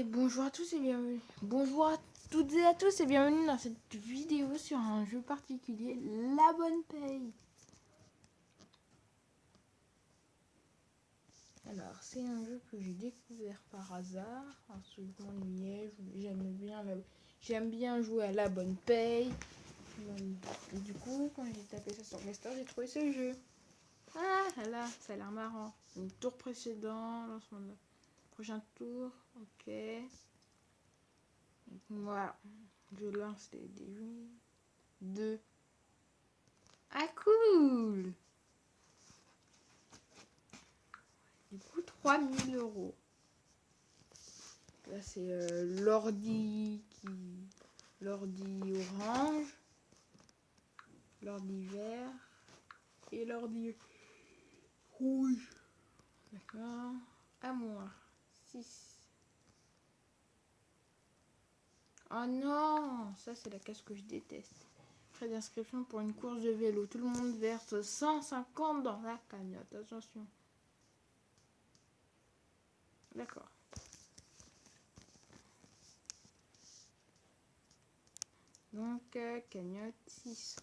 Et bonjour à tous et bienvenue. Bonjour à toutes et à tous et bienvenue dans cette vidéo sur un jeu particulier, La Bonne Paye. Alors, c'est un jeu que j'ai découvert par hasard, parce que je m'ennuyais, j'aime bien jouer à La Bonne Paye. Et du coup, quand j'ai tapé ça sur Play Store, j'ai trouvé ce jeu. Ah là, ça a l'air marrant. Le tour précédent, lancement de prochain tour, ok. Voilà, je lance les dés. 2. Ah cool. Du coup 3000 euros. Là c'est l'ordi orange, l'ordi vert et l'ordi rouge. D'accord. À moi. 6. Oh non, ça c'est la case que je déteste. Frais d'inscription pour une course de vélo. Tout le monde verse 150 dans la cagnotte. Attention. D'accord. Donc, cagnotte 6.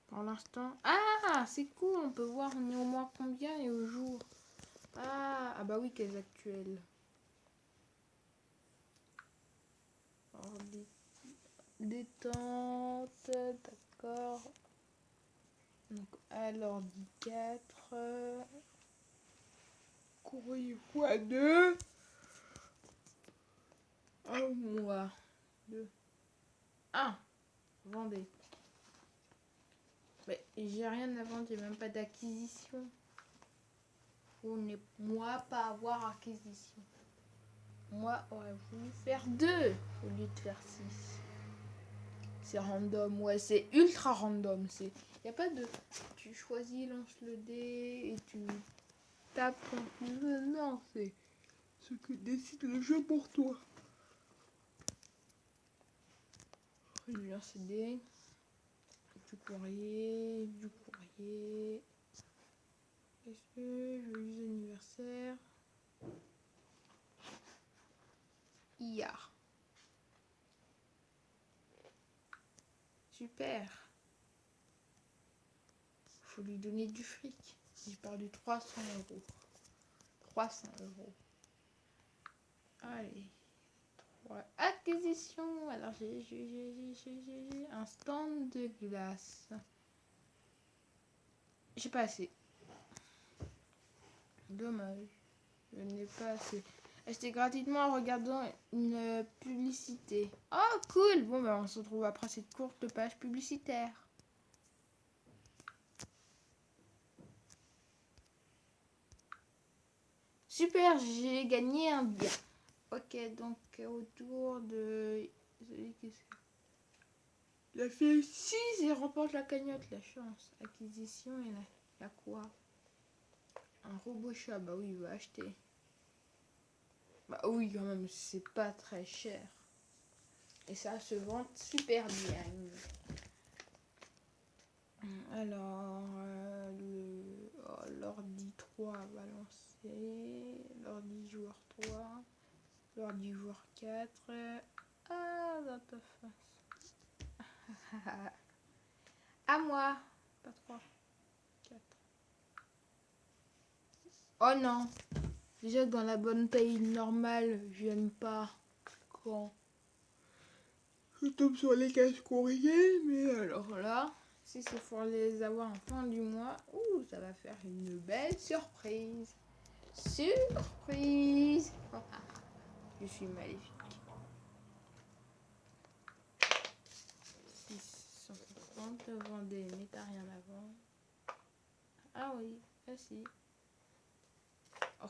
Pour l'instant. Ah, c'est cool. On peut voir on est au mois combien et au jour. Ah bah oui, quelles actuelles. Alors, détente, d'accord. Donc, alors, 4. Courrier x2. Un mois. 2. 1. Vendez. Mais j'ai rien à vendre, j'ai même pas d'acquisition. Moi, pas avoir acquisition. Moi, aurait voulu faire 2 au lieu de faire 6. C'est random, ouais, c'est ultra random. Il n'y a pas de... Tu choisis, lance le dé et tu tapes quand tu veux. Non, c'est ce que décide le jeu pour toi. Je lance le dé. Du courrier. Est-ce que joyeux anniversaire. IA. Super. Faut lui donner du fric. J'ai perdu 300 euros. 300 euros. Allez. Acquisition. Alors j'ai un stand de glace. J'ai pas assez. Dommage. Je n'ai pas assez. Acheter gratuitement en regardant une publicité. Oh cool. Bon bah on se retrouve après cette courte page publicitaire. Super, j'ai gagné un bien. Ok, donc autour de... Il a fait 6 et remporte la cagnotte, la chance. Acquisition, il y a quoi? Un robot chat, bah oui, il va acheter. Bah oui, quand même, c'est pas très cher. Et ça se vend super bien. Alors, l'ordi 3 va lancer. L'ordi joueur 3. L'ordi joueur 4. Ah, dans ta face. À moi. Pas 3. 4. Oh non. Déjà dans la bonne paye normale, j'aime pas quand je tombe sur les cases courriers, mais alors là, si c'est pour les avoir en fin du mois, ouh, ça va faire une belle surprise. Surprise. Je suis maléfique. 650, vendez, mais t'as rien à vendre. Ah oui, ah si. Oh.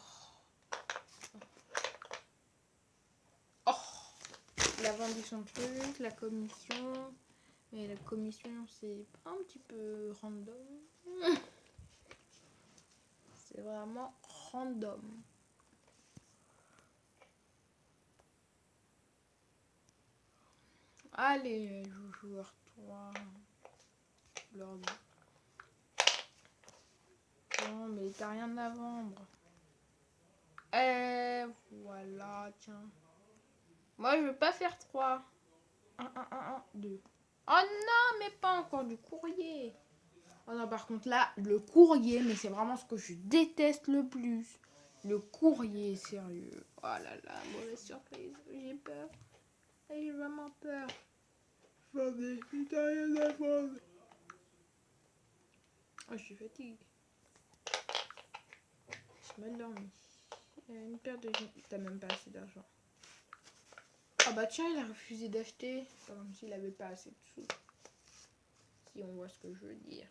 Il a vendu son truc, la commission. Mais la commission, c'est un petit peu random. C'est vraiment random. Allez, joueur 3. L'ordi. t'as rien à vendre. Et voilà, tiens. Moi, je veux pas faire 3. 1, 2. Oh non, mais pas encore du courrier. Oh non, par contre, là, le courrier, mais c'est vraiment ce que je déteste le plus. Le courrier, sérieux. Oh là là, mauvaise surprise. J'ai peur. J'ai vraiment peur. J'en ai putain rien à prendre. Oh, je suis fatiguée. Je suis mal dormi. Une paire de jeans. T'as même pas assez d'argent. Ah bah tiens, il a refusé d'acheter. Pas comme s'il avait pas assez de sous. Si on voit ce que je veux dire.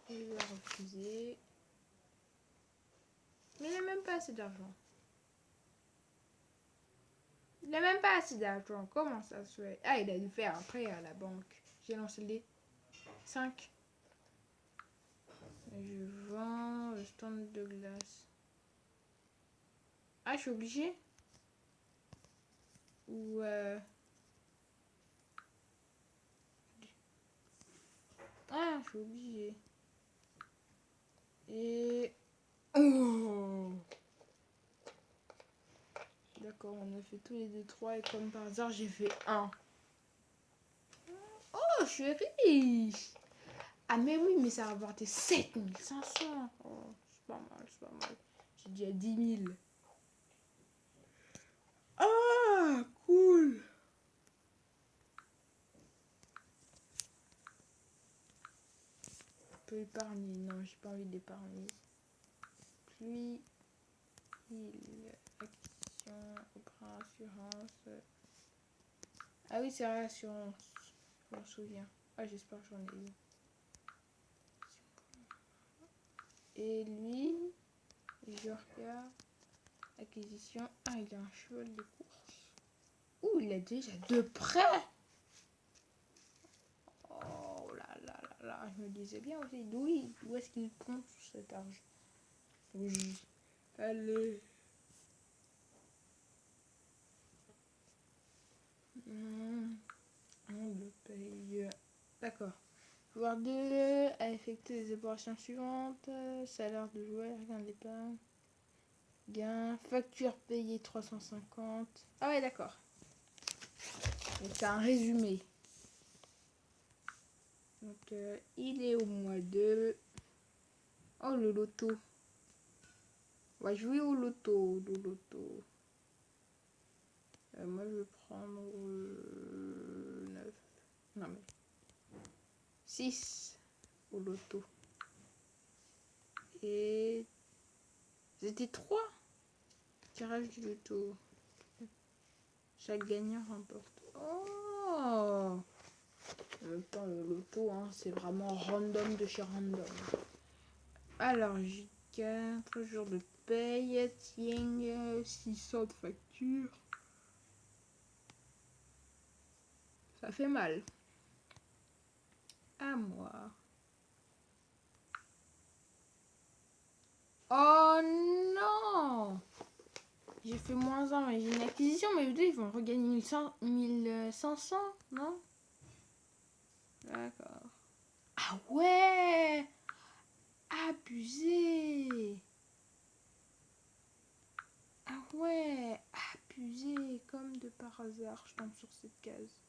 Il a refusé. Mais il n'a même pas assez d'argent. Il n'a même pas assez d'argent. Comment ça se fait? Ah, il a dû faire un prêt à la banque. J'ai lancé les 5. Je vends le stand de glace. Ah, je suis obligée? Ou Ah, je suis obligée. Et... Oh, d'accord, on a fait tous les deux 3 et comme par hasard, j'ai fait 1. Oh, je suis riche. Ah, mais oui, mais ça a rapporté 7500. Oh, c'est pas mal, c'est pas mal. J'ai dit à 10 000. Ah, cool. Je peux épargner. Non, j'ai pas envie d'épargner. Pluie, il, action, emprunt, assurance. Ah oui, c'est vrai, assurance. Je m'en souviens. Ah, j'espère que j'en ai eu. Et lui, je regarde. Acquisition. Ah, il a un cheval de course. Ouh, il a déjà 2 prêts. Oh là là là là. Je me disais bien aussi, d'où est-ce qu'il prend tout cet argent? Oui. Allez. On le paye. D'accord. Joueur 2 a effectué les opérations suivantes. Salaire de joueur, gain d'épargne. Gain. Facture payée 350. Ah ouais, d'accord. Donc c'est un résumé. Donc il est au mois 2. Oh, le loto. On va jouer au loto. Le loto. Moi, je vais prendre 9. Non, mais 6 au loto. Et c'était 3. Tirage du loto. Chaque gagnant remporte. Oh! En même temps, le loto, hein, c'est vraiment random de chez random. Alors, j'ai 4 jours de paye. Tiens, 600 de facture. Ça fait mal. À moi. Oh non! J'ai fait -1, mais j'ai une acquisition, mais eux deux, ils vont regagner 1500, non? D'accord. Ah ouais! Abusé! Ah ouais! Abusé! Comme de par hasard, je tombe sur cette case.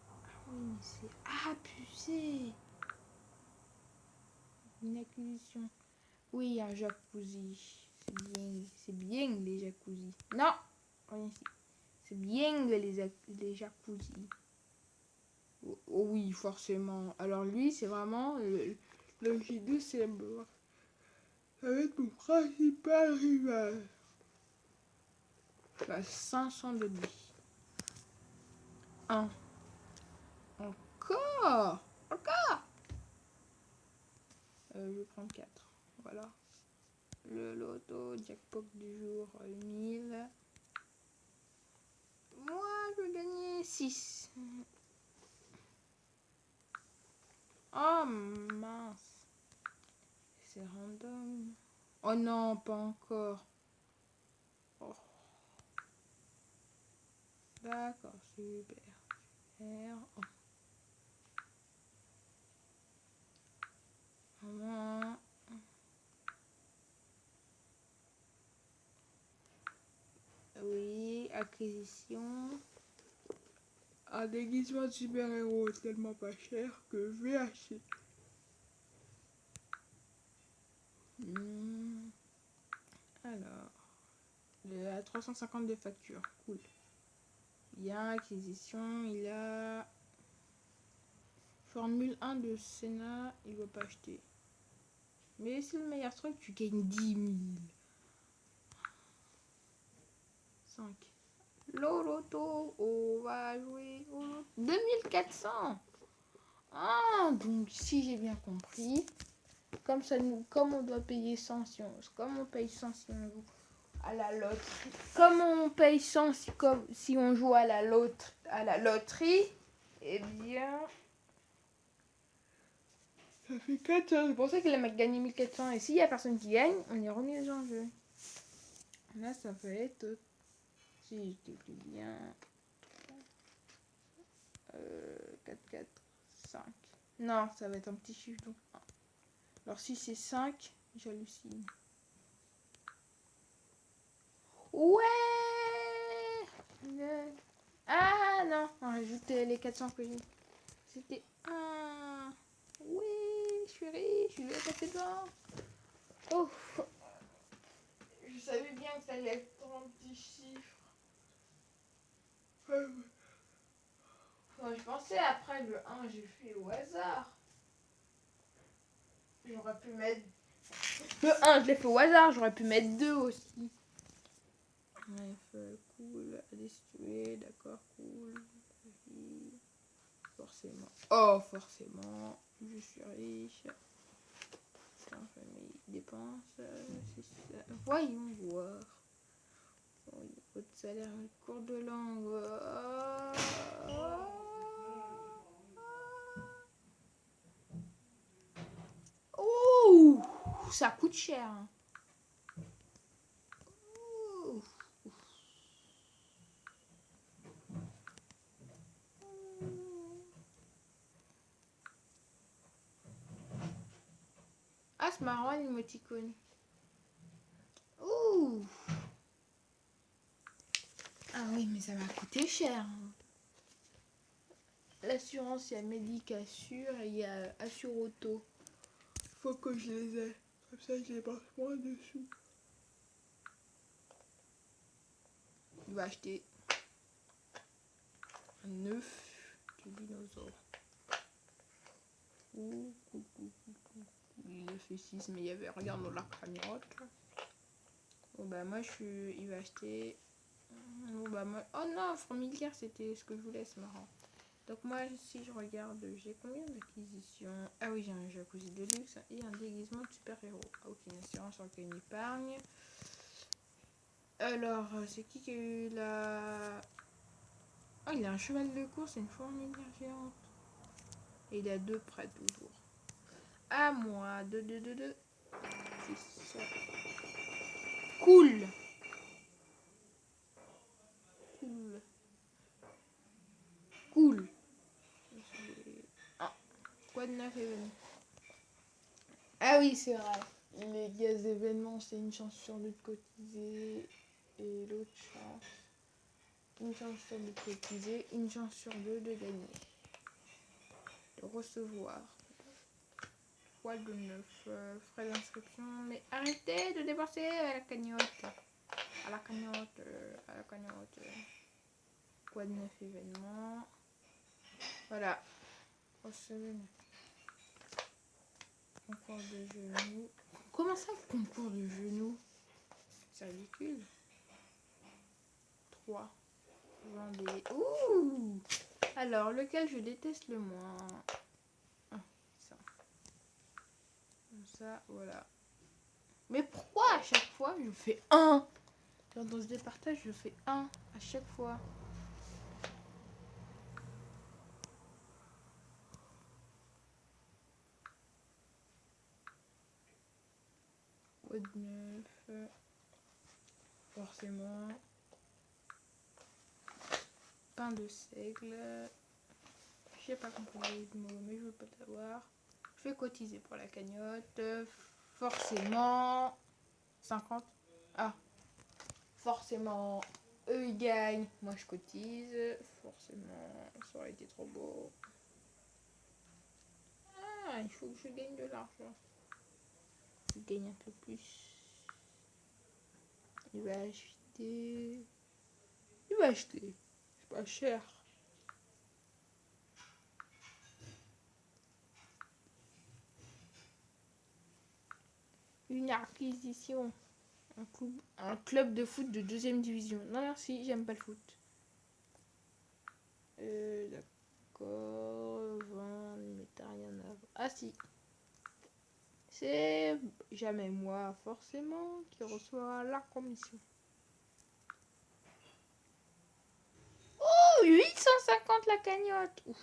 Ah oui, mais c'est abusé! Une acquisition. Oui, un jacuzzi. C'est bien les jacuzzi. Non! Rien ici. C'est bien les jacuzzi. Oh, oh oui, forcément. Alors lui, c'est vraiment le J2, c'est mort. Ça va être mon principal rival. Je 500 de lui. 1. Encore! Encore! Je vais prendre 4. Voilà. Le loto, jackpot du jour, 1000. Moi, je vais gagner 6. Oh mince. C'est random. Oh non, pas encore. Oh. D'accord, super. Super. Voilà. Oui, acquisition. Un déguisement de super-héros tellement pas cher que je vais acheter. Alors, il a 350 de facture. Cool. Bien, acquisition. Il a Formule 1 de Senna. Il va pas acheter. Mais c'est le meilleur truc, tu gagnes 10 000. 5. L'auto, on va jouer au loto. 2400. Ah, donc si j'ai bien compris, comme on doit payer 100 si on, comme on paye 100 si on joue à la loterie, comme on paye 100 si on joue à la loterie, eh bien, ça fait 400. C'est pour ça que le mec gagne 1400 et s'il y a personne qui gagne, on est remis aux enjeux. Là, ça va être, si je calcule bien, 4, 4, 5. Non, ça va être un petit chiffre, donc 1. Alors si c'est 5, j'hallucine. Ouais. Ah non, on rajoute les 400 que j'ai. C'était 1. Oui, je suis riche, je vais passer devant. Oh. Je savais bien que ça allait être un petit chiffre. Moi, je pensais après le 1, j'ai fait au hasard. J'aurais pu mettre... Le 1, je l'ai fait au hasard, j'aurais pu mettre 2 aussi. Bref, cool, à destituer, d'accord, cool. Forcément. Oh, forcément, je suis riche. Famille, dépenses, c'est ça. Voyons voir. Votre salaire, cours de langue. Oh, ça coûte cher. Ah, c'est marrant, l'émoticône. Ouh. Ah oui, mais ça va coûter cher. L'assurance, il y a Medicassure et il y a Assure Auto. Faut que je les ai. Comme ça, je les passe moins dessous. Il va acheter un œuf du dinosaure. Il a fait 6, mais il y avait rien dans la cagnotte. Bon, bah, moi, il va acheter. Bon, bah, moi... Oh non, familière, c'était ce que je voulais, c'est marrant. Donc, moi, si je regarde, j'ai combien d'acquisitions? Ah oui, j'ai un jacuzzi de luxe et un déguisement de super-héros. Ah, ok, une assurance en cas d'épargne. Alors, c'est qui a eu la... Ah, il a un cheval de course et une fourmilière géante. Et il a 2 prêts toujours. À moi, 2, 2, 2, 2. C'est ça. Cool. Cool. Cool. Ah, quoi de neuf événement? Ah oui, c'est vrai. Les gaz événements, c'est une chance sur deux de cotiser. Et l'autre chance. Une chance sur deux de cotiser. Une chance sur deux de gagner. De recevoir. Quoi de neuf? Frais d'inscription. Mais arrêtez de dépenser à la cagnotte. À la cagnotte. À la cagnotte. Quoi de neuf événements? Voilà. Recevez. Concours de genoux. Comment ça, concours de genoux? C'est ridicule. 3. Vendez. Ouh! Alors, lequel je déteste le moins? Ah, ça. Comme ça, voilà. Mais pourquoi à chaque fois je fais 1? Dans ce départage, je fais 1 à chaque fois. Quoi de neuf? Forcément. pain de seigle. Je sais pas comment le mot, mais je veux pas savoir. Je vais cotiser pour la cagnotte. Forcément. 50. Ah. Forcément. Eux ils gagnent. Moi je cotise. Forcément. Ça aurait été trop beau. Ah, il faut que je gagne de l'argent. Je gagne un peu plus. Il va acheter. Il va acheter. C'est pas cher. Une acquisition. Un club de foot de 2e division. Non merci, j'aime pas le foot. D'accord. 20, mais t'as rien à voir. Ah si. C'est jamais moi, forcément, qui reçoit la commission. Oh, 850 la cagnotte. Ouf.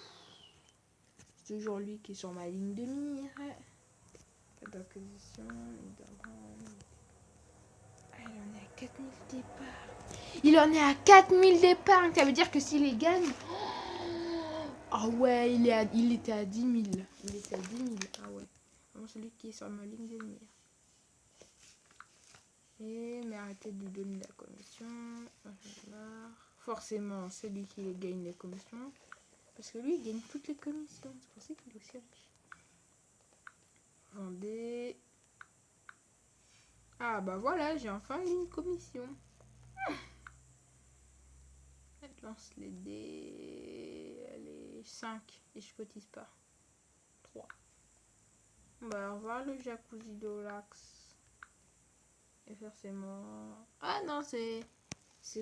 C'est toujours lui qui est sur ma ligne de mire. D'acquisition, il en est à 4000 d'épargne. Il en est à 4000 d'épargne. Ça veut dire que s'il les gagne... Ah ouais, il était à 10 000. Il était à 10 000. Ah ouais. Vraiment celui qui est sur ma ligne de mire. Mais arrêtez de lui donner la commission. Forcément, c'est lui qui gagne les commissions. Parce que lui, il gagne toutes les commissions. C'est pour ça qu'il est aussi riche. Vendez. Ah bah voilà, j'ai enfin une commission. Elle lance les dés. Allez, 5. Et je cotise pas. 3. Bah, au revoir le jacuzzi d'Olax. Et forcément... Ah non, c'est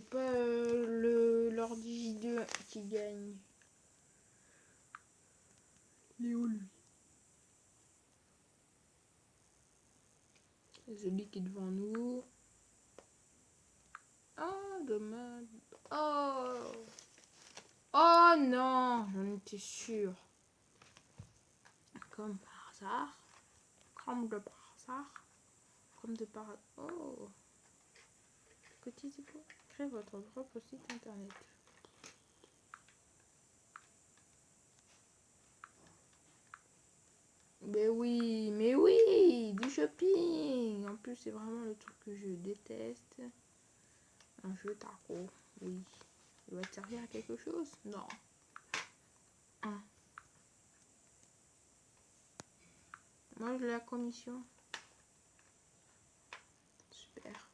pas l'ordi J2 qui gagne. Léo, lui. Celui qui est devant nous. Oh, dommage. Oh. Oh non, j'en étais sûre. Comme par hasard. Comme de par hasard. Comme de par hasard. Oh. Cotisez pour créer votre propre site internet. Mais oui, du shopping. En plus, c'est vraiment le truc que je déteste. Un jeu tarot, oui. Il va te servir à quelque chose? Non. Moi, j'ai la commission. Super.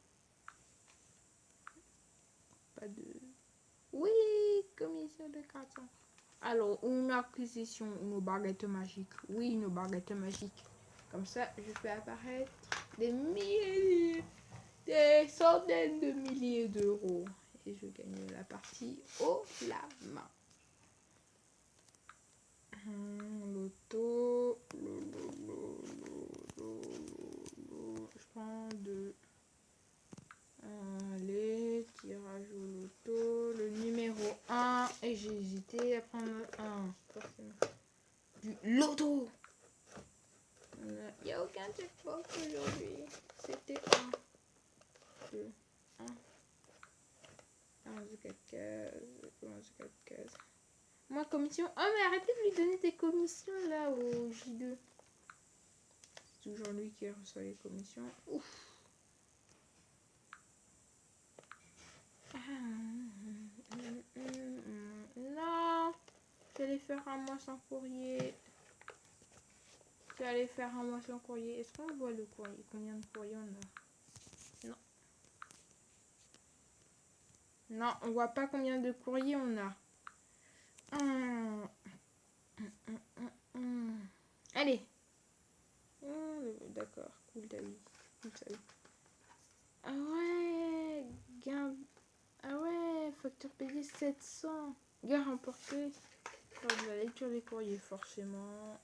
Pas de... Oui, commission de 400. Alors, une acquisition, une baguette magique. Oui, une baguette magique. Comme ça, je fais apparaître des milliers, des centaines de milliers d'euros. Et je gagne la partie haut la main. Loto. Je prends 2. Allez, tirage au loto. Le numéro 1. Et j'ai hésité à prendre 1. Forcément. Du loto. Il n'y a aucun jackpot aujourd'hui. C'était 1, 2, 1. 11, 4 cases. 11, 4 cases. Moi, commission. Oh, mais arrêtez de lui donner des commissions là au J2. C'est toujours lui qui reçoit les commissions. Ouf. Non. J'allais faire un mois sans courrier. J'allais faire un mois sans courrier. Est-ce qu'on voit le courrier? Combien de courriers on a? Non. Non, on voit pas combien de courriers on a. Allez. D'accord. Cool, t'as vu. Ah ouais. Gain. Ah ouais. Facture payée 700. Gain remporté. Lors de la lecture des courriers, forcément.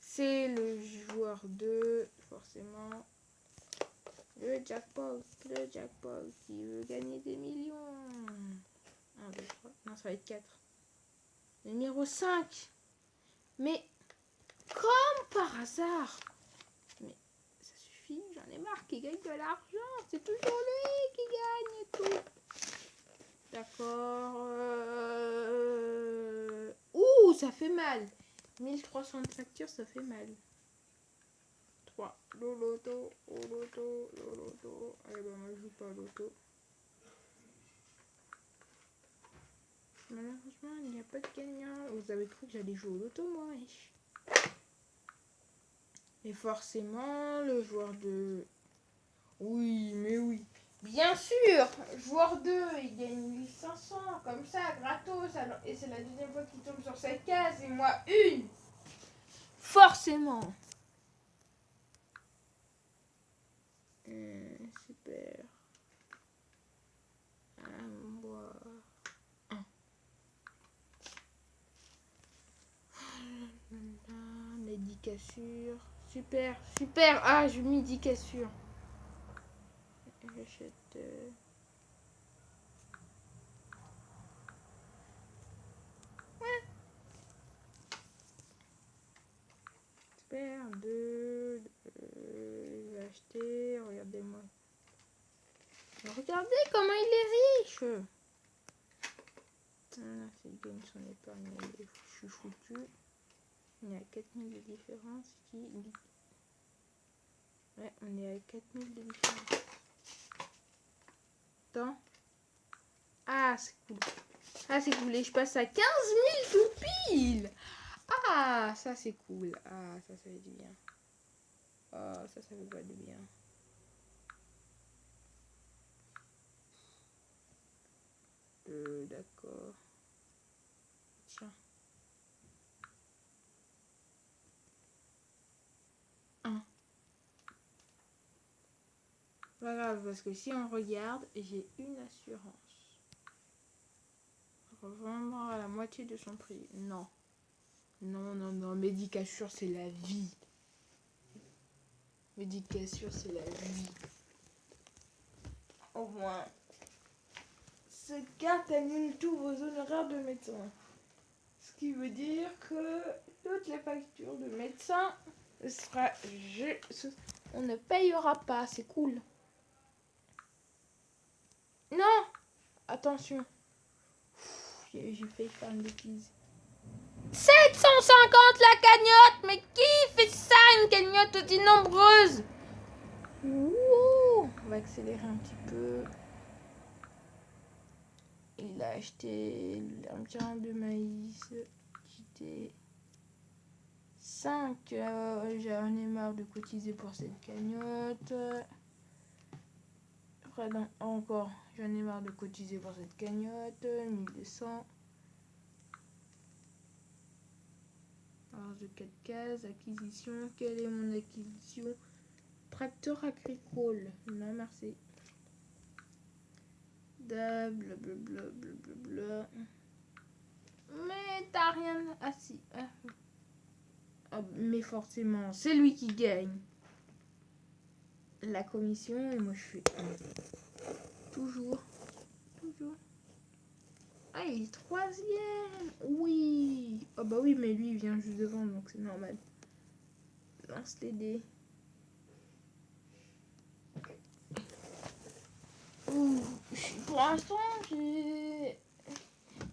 C'est le joueur 2, forcément. Le jackpot qui veut gagner des millions. 1, 2, 3. Non, ça va être 4. Numéro 5. Mais, comme par hasard. Mais, ça suffit, j'en ai marre qu'il gagne de l'argent. C'est toujours lui qui gagne et tout. D'accord. Ouh, ça fait mal. 1300 de facture, ça fait mal. 3. Le loto, le loto, le loto. Allez, bah, moi, je joue pas au loto. Malheureusement, il n'y a pas de gagnant. Vous avez cru que j'allais jouer au loto, moi, wesh. Et forcément, le joueur de... Oui, mais oui. Bien sûr, joueur 2, il gagne 1500, comme ça, gratos. Et c'est la deuxième fois qu'il tombe sur cette case, et moi, une. Forcément. Super. Moi. Les 10 cassures. Super, super. Ah, j'ai mis 10 cassures. J'achète... Super, 2. Je vais acheter. Regardez-moi. Regardez comment il est riche. Voilà, c'est gagne son épargne. Je suis foutu. On est à 4000 de différence. Ouais, on est à 4000 de différence. Attends. Ah, c'est cool. Ah, c'est cool. Et je passe à 15 000 tout pile. Ah, ça, c'est cool. Ah, ça fait du bien. Ah, ça fait pas du bien. D'accord. Tiens. 1. Pas grave, parce que si on regarde, j'ai une assurance. Revendre à la moitié de son prix. Non. Non, non, non. Médicassure, c'est la vie. Médicassure, c'est la vie. Au moins. Cette carte annule tous vos honoraires de médecin. Ce qui veut dire que toutes les factures de médecin on ne payera pas. C'est cool. Non. Attention. J'ai failli faire une bêtise. 750 la cagnotte. Mais qui fait ça, une cagnotte aussi nombreuse? Ouh, on va accélérer un petit peu. Il a acheté un grain de maïs qui était 5. J'en ai marre de cotiser pour cette cagnotte. Après, non, encore, j'en ai marre de cotiser pour cette cagnotte. 1200. Alors, de 4 cases, acquisition. Quelle est mon acquisition? Tracteur agricole. Non, merci. Blablabla, blablabla. Mais t'as rien. Ah si. Ah, mais forcément, c'est lui qui gagne la commission et moi je fais toujours. Ah, il est 3e. Oui. Ah bah oui, mais lui il vient juste devant donc c'est normal. Lance les dés. Pour l'instant, je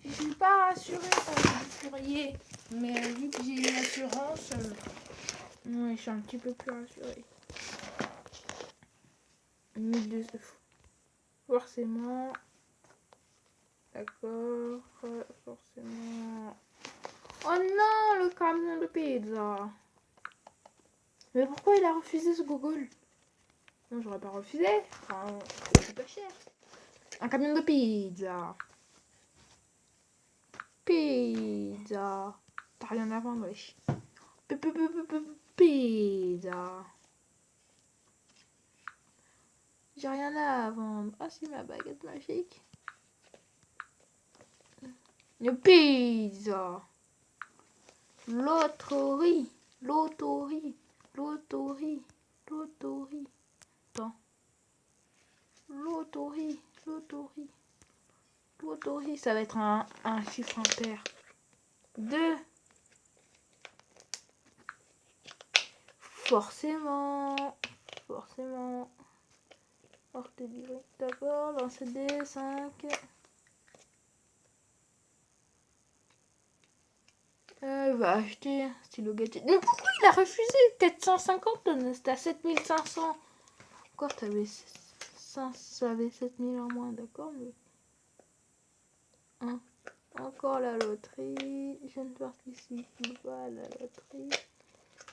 suis pas rassurée par le courrier. Mais vu que j'ai une assurance, ouais, je suis un petit peu plus rassurée. 1200. Forcément. D'accord. Forcément. Oh non, le camion de pizza. Mais pourquoi il a refusé ce Google? Non, j'aurais pas refusé. Enfin, c'est pas cher. Un camion de pizza. Pizza. T'as rien à vendre, wesh. Pizza. J'ai rien à vendre. Ah, c'est ma baguette magique. Une pizza. Loterie. Loterie. Loterie. Loterie. Attends. Loterie. Loterie. Loterie. Ça va être un chiffre impair. 2. Forcément. Forcément. Porte livrée. D'accord. Lancer des 5. Il va acheter un stylo gadget. Mais pourquoi il a refusé? 450, c'était à 7500. Pourquoi t'avais 7000 en moins, d'accord, mais... Hein. Encore la loterie. Je ne participe pas à la loterie.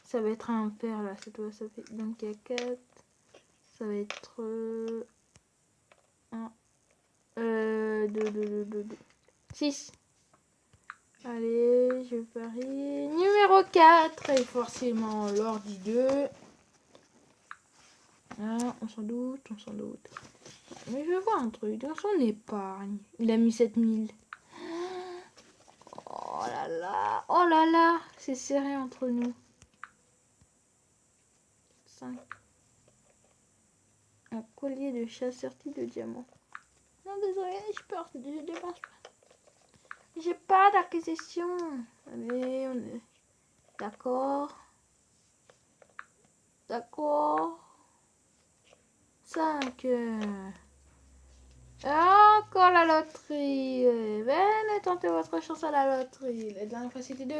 Ça va être un paire là, cette fois, ça fait... Donc il y a 4. Ça va être... 1. 2. 6. Allez, je parie. Numéro 4. Et forcément, l'ordi 2. Ah, on s'en doute, on s'en doute. Mais je vois un truc dans son épargne. Il a mis 7000. Oh là là, c'est serré entre nous. 5. Un collier de chasseur de diamants. Non, désolé, je dépense pas. J'ai pas d'acquisition. Allez, on est d'accord. D'accord. 5. Encore la loterie. Venez tenter votre chance à la loterie. La dernière fois c'était 2.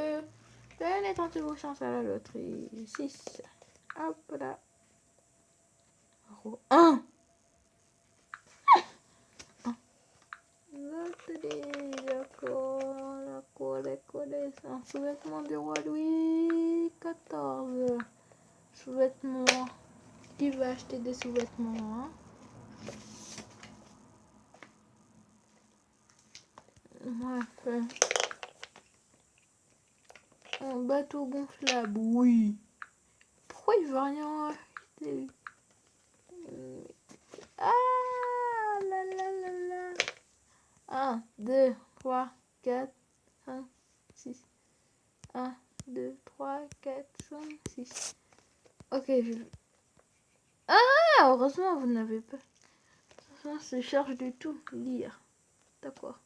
Venez tenter vos chances à la loterie. 6. Hop là. 1. Loterie. D'accord. Un sous-vêtement du roi Louis XIV. Sous-vêtements. Qui va acheter des sous-vêtements, hein? Ouais. Un bateau gonflable, oui. Pourquoi il veut rien acheter? Ah là là là là. 1, 2, 3, 4, 5, 6. 1, 2, 3, 4, 5, 6. Ok, Ah, heureusement, vous n'avez pas. Ça se charge du tout. Lire. D'accord.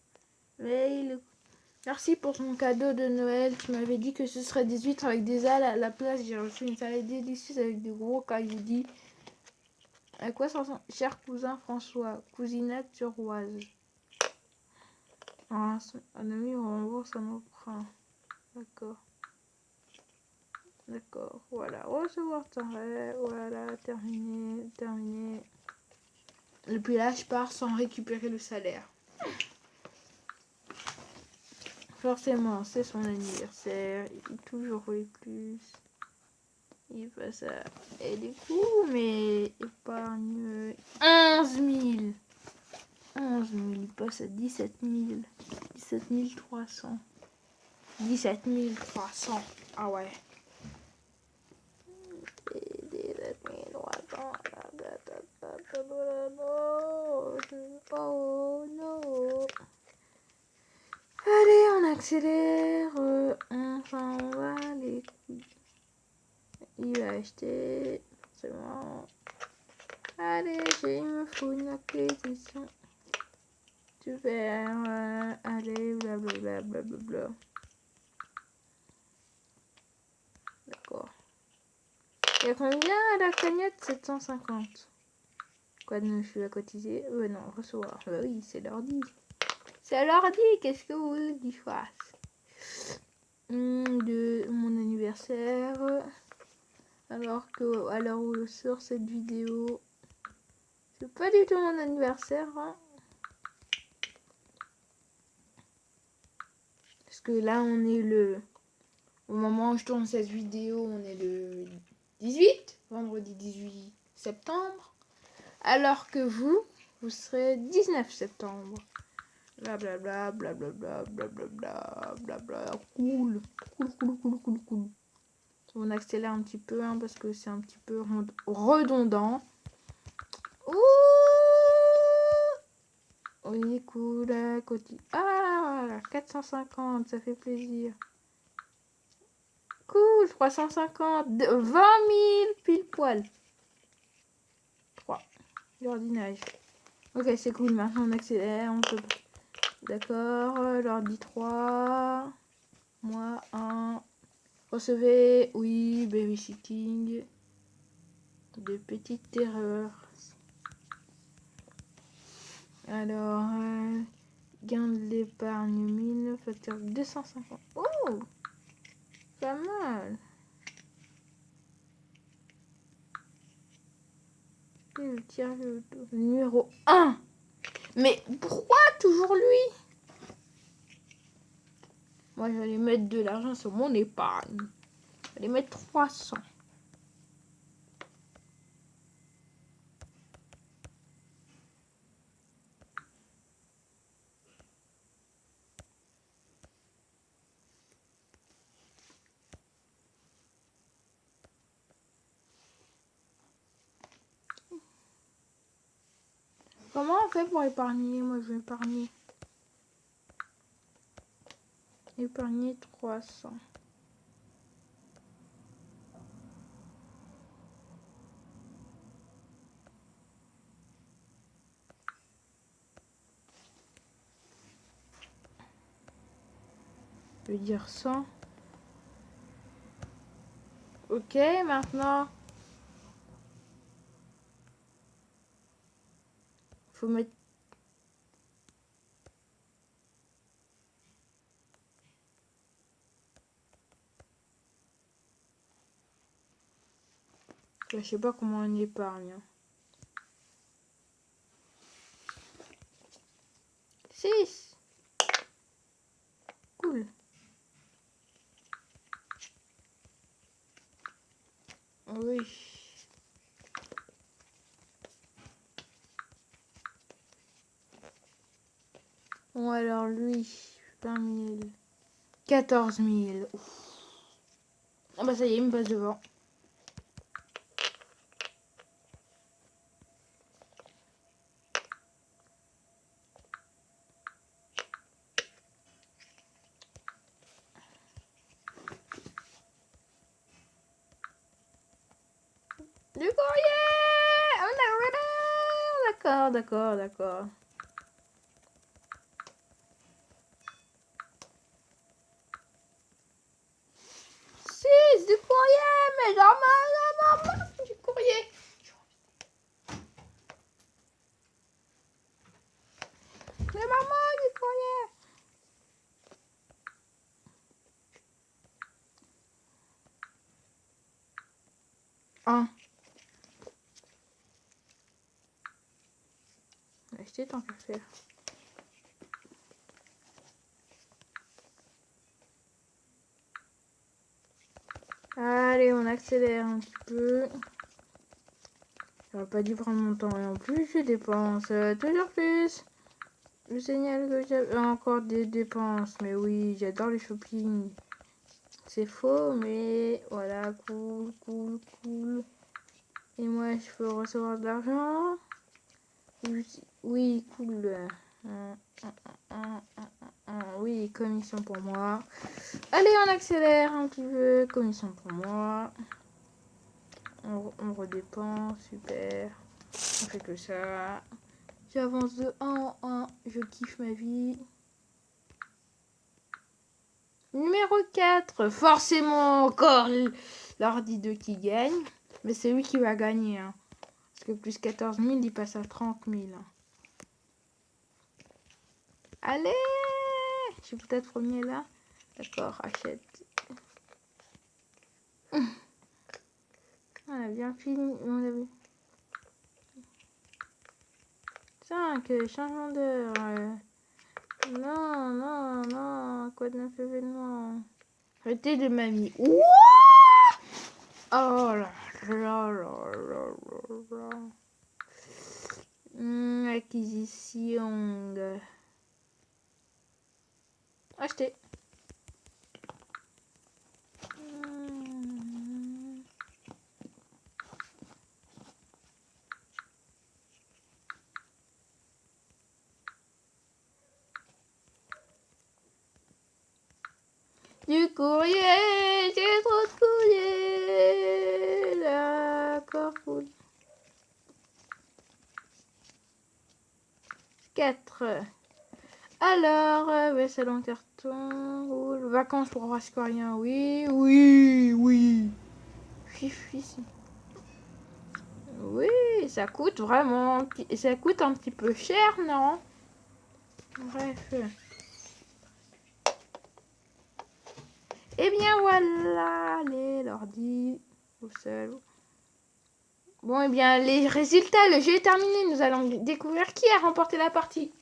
Mail. Merci pour ton cadeau de Noël. Tu m'avais dit que ce serait des huîtres avec des ailes. À la place, j'ai reçu une salade délicieuse avec des gros cailloudis. À quoi ça ressemble? Cher cousin François, cousinette suroise. Un ami rembourse un emprunt. D'accord. D'accord. Voilà. Recevoir taré. Voilà. Terminé. Et puis là, je pars sans récupérer le salaire. Forcément, c'est son anniversaire. Il toujours veut plus. Il fait ça. Et du coup, mais épargne 11 000. 11 000. Il passe à 17 000. 17 300. 17 300. Ah ouais. 17 300. Oh non. Allez, on accélère. On s'en va les couilles. Il va acheter. C'est bon. Allez, il me faut une acquisition. Super. Allez, blablabla. Blablabla. D'accord. Il y a combien à la cagnotte? 750. Quoi de neuf, je vais cotiser? Non, recevoir. Bah oui, c'est l'ordi. C'est l'ordi, qu'est-ce que vous voulez que je fasse? De mon anniversaire. Alors que à l'heure où je sors cette vidéo, c'est pas du tout mon anniversaire. Hein. Parce que là, on est le... Au moment où je tourne cette vidéo, on est le 18, vendredi 18 septembre. Alors que vous serez 19 septembre. Blablabla, blablabla, blablabla, blablabla. Cool. On accélère un petit peu, hein, parce que c'est un petit peu redondant. Ouh! Oui, cool. Ah, 450, ça fait plaisir. Cool, 350, 20 000 pile poil. 3. L'ordinage. Ok, c'est cool. Maintenant, on accélère. On peut... D'accord. L'ordi 3. Moi, 1. Recevez. Oui, babysitting. De petites erreurs. Alors, gain de l'épargne 1000, facture 250. Oh! Pas mal. Le tir numéro 1. Mais pourquoi toujours lui? Moi, je vais aller mettre de l'argent sur mon épargne. Je vais aller mettre 300. Comment on fait pour épargner? Moi, je vais épargner. Épargner 300. Je vais dire 100. Ok, maintenant. Faut mettre. Je sais pas comment on épargne. 6. Cool. Oui. Bon, alors lui, 20 000. 14 000. Ah bah ça y est, il me passe devant. Du courrier! D'accord, d'accord, d'accord. Du courrier, mais normal, du courrier. Mais maman, du courrier. Un. Acheter tant qu'à faire. Allez, on accélère un petit peu. J'aurais pas dû prendre mon temps et en plus je dépense toujours plus. Je signale que j'ai encore des dépenses, mais oui, j'adore le shopping. C'est faux, mais voilà, cool, cool, cool. Et moi, je peux recevoir de l'argent. Oui, cool. Oui, commission pour moi. Allez, on accélère un petit peu. Commission pour moi. On redépense, super. On fait que ça. J'avance de 1 en 1. Je kiffe ma vie. Numéro 4. Forcément encore l'ordi 2 qui gagne. Mais c'est lui qui va gagner. Hein. Parce que plus 14 000, il passe à 30 000. Allez! Je suis peut-être premier là. D'accord, achète. On a bien fini. On a vu. 5. Changement d'heure. Non, non, non. Quoi de neuf événement? Arrêtez de mamie. Ouah! Oh là là là là là là. Acquisition. Acheter. Du courrier, j'ai trop de courrier. D'accord, cool. 4. Alors, salon carton, roule. Vacances pour Rascorien, oui, oui, oui. Fifi. Oui, ça coûte vraiment. Ça coûte un petit peu cher, non? Bref. Et bien voilà, l'ordi, tout seul. Bon, et bien les résultats, le jeu est terminé. Nous allons découvrir qui a remporté la partie.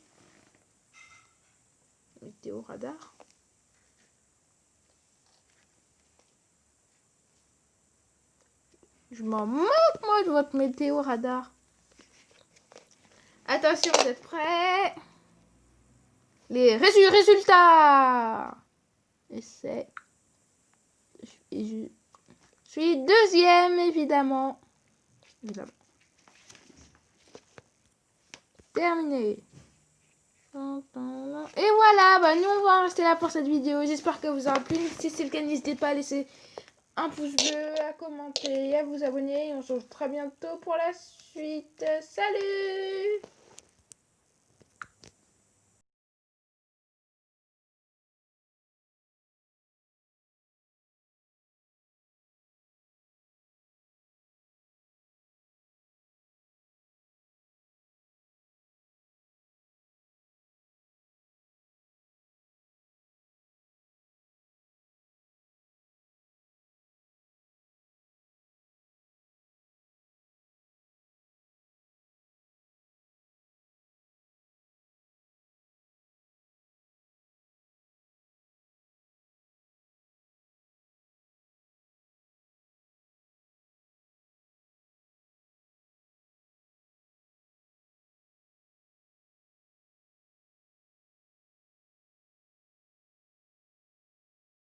Météo radar. Je m'en moque, moi, de votre météo radar. Attention, vous êtes prêts? Les résultats. Et c'est... Je suis deuxième, évidemment. Terminé. Et voilà, bah nous on va en rester là pour cette vidéo. J'espère que vous aura plu. Si c'est le cas, n'hésitez pas à laisser un pouce bleu, à commenter, à vous abonner. On se retrouve très bientôt pour la suite. Salut!